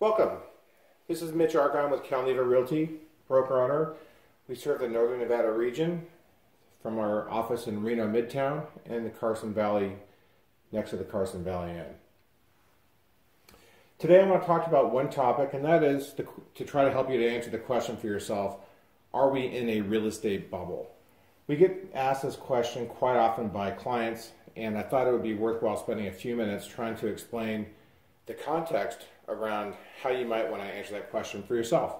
Welcome. This is Mitch Argon with Calneva Realty, broker owner. We serve the Northern Nevada region from our office in Reno Midtown and the Carson Valley, next to the Carson Valley Inn. Today I want to talk about one topic, and that is to try to help you to answer the question for yourself, are we in a real estate bubble? We get asked this question quite often by clients, and I thought it would be worthwhile spending a few minutes trying to explain the context around how you might want to answer that question for yourself.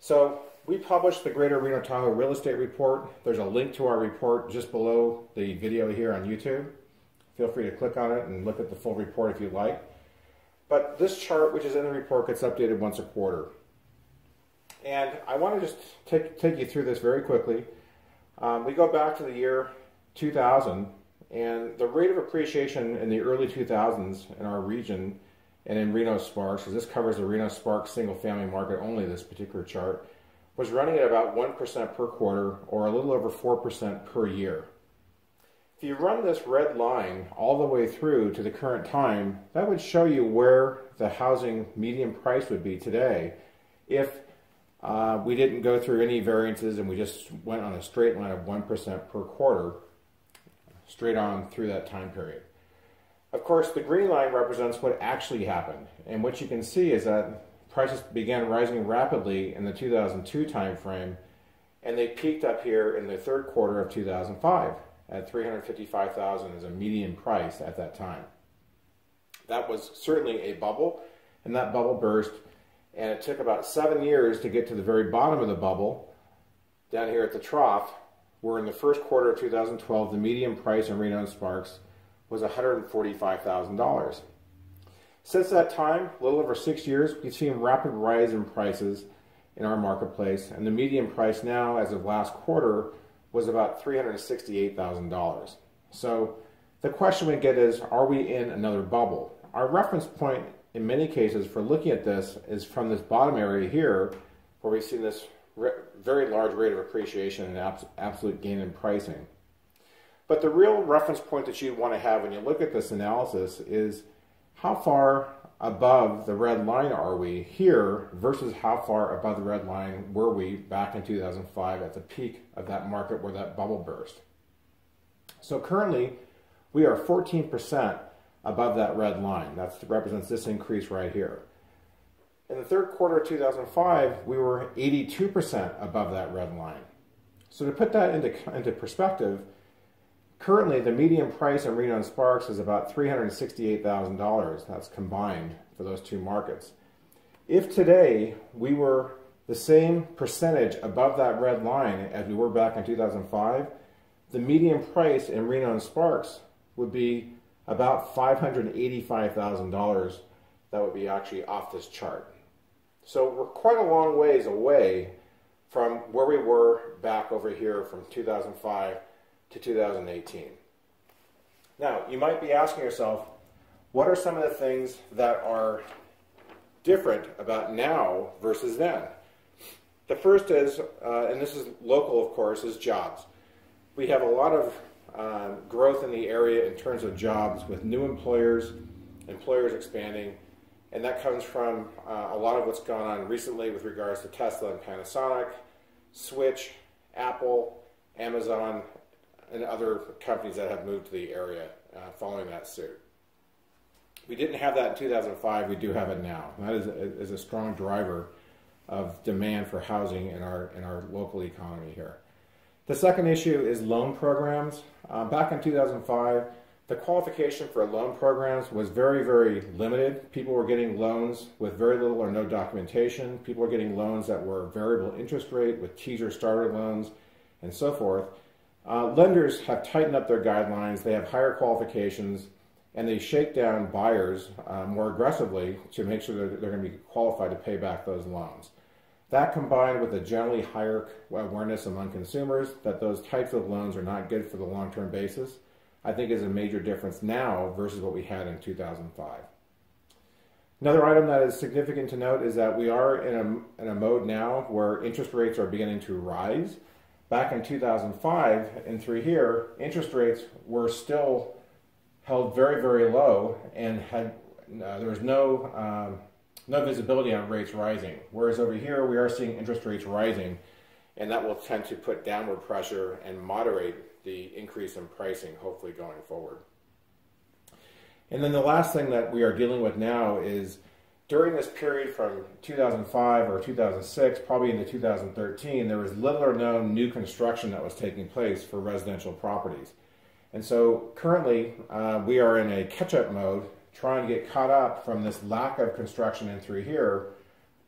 So we published the Greater Reno Tahoe Real Estate Report. There's a link to our report just below the video here on YouTube. Feel free to click on it and look at the full report if you'd like. But this chart, which is in the report, gets updated once a quarter. And I want to just take you through this very quickly. We go back to the year 2000, and the rate of appreciation in the early 2000s in our region and in Reno Sparks, because this covers the Reno Sparks single family market only, this particular chart, was running at about 1% per quarter or a little over 4% per year. If you run this red line all the way through to the current time, that would show you where the housing median price would be today if we didn't go through any variances and we just went on a straight line of 1% per quarter, straight on through that time period. Of course, the green line represents what actually happened, and what you can see is that prices began rising rapidly in the 2002 time frame, and they peaked up here in the third quarter of 2005 at $355,000 as a median price at that time. That was certainly a bubble, and that bubble burst, and it took about 7 years to get to the very bottom of the bubble, down here at the trough, where in the first quarter of 2012, the median price in Reno and Sparks was $145,000. Since that time, a little over 6 years, we've seen a rapid rise in prices in our marketplace, and the median price now, as of last quarter, was about $368,000. So the question we get is, are we in another bubble? Our reference point in many cases for looking at this is from this bottom area here, where we've seen this very large rate of appreciation and absolute gain in pricing. But the real reference point that you want to have when you look at this analysis is how far above the red line are we here versus how far above the red line were we back in 2005 at the peak of that market where that bubble burst. So currently we are 14% above that red line. That represents this increase right here. In the third quarter of 2005, we were 82% above that red line. So to put that into perspective, currently the median price in Reno and Sparks is about $368,000. That's combined for those two markets. If today we were the same percentage above that red line as we were back in 2005, the median price in Reno and Sparks would be about $585,000. That would be actually off this chart. So we're quite a long ways away from where we were back over here from 2005 to 2018. Now, you might be asking yourself, what are some of the things that are different about now versus then? The first is, and this is local of course, is jobs. We have a lot of growth in the area in terms of jobs with new employers expanding, and that comes from a lot of what's gone on recently with regards to Tesla and Panasonic, Switch, Apple, Amazon, and other companies that have moved to the area following that suit. We didn't have that in 2005, we do have it now. And that is a strong driver of demand for housing in our local economy here. The second issue is loan programs. Back in 2005, the qualification for loan programs was very, very limited. People were getting loans with very little or no documentation. People were getting loans that were variable interest rate with teaser starter loans and so forth. Lenders have tightened up their guidelines. They have higher qualifications, and they shake down buyers more aggressively to make sure that they're going to be qualified to pay back those loans. That, combined with a generally higher awareness among consumers that those types of loans are not good for the long-term basis, I think is a major difference now versus what we had in 2005. Another item that is significant to note is that we are in a mode now where interest rates are beginning to rise. Back in 2005 and through here, interest rates were still held very, very low, and there was no no visibility on rates rising. Whereas over here, we are seeing interest rates rising, and that will tend to put downward pressure and moderate the increase in pricing, hopefully going forward. And then the last thing that we are dealing with now is during this period from 2005 or 2006, probably into 2013, there was little or no new construction that was taking place for residential properties. And so currently we are in a catch-up mode, trying to get caught up from this lack of construction in through here,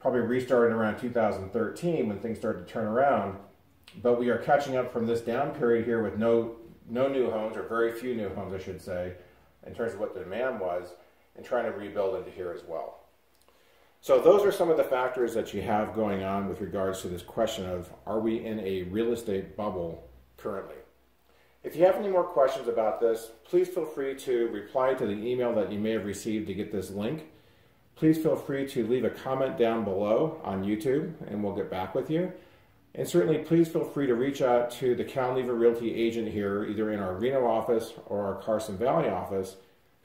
probably restarted around 2013 when things started to turn around. But we are catching up from this down period here with no new homes, or very few new homes, I should say, in terms of what the demand was, and trying to rebuild into here as well. So those are some of the factors that you have going on with regards to this question of, are we in a real estate bubble currently? If you have any more questions about this, please feel free to reply to the email that you may have received to get this link. Please feel free to leave a comment down below on YouTube, and we'll get back with you. And certainly, please feel free to reach out to the Cal Neva Realty agent here, either in our Reno office or our Carson Valley office,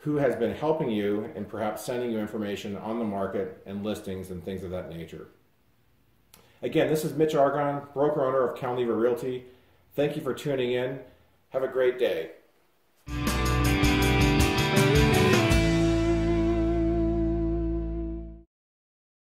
who has been helping you and perhaps sending you information on the market and listings and things of that nature. Again, this is Mitch Argon, broker owner of Cal Neva Realty. Thank you for tuning in. Have a great day.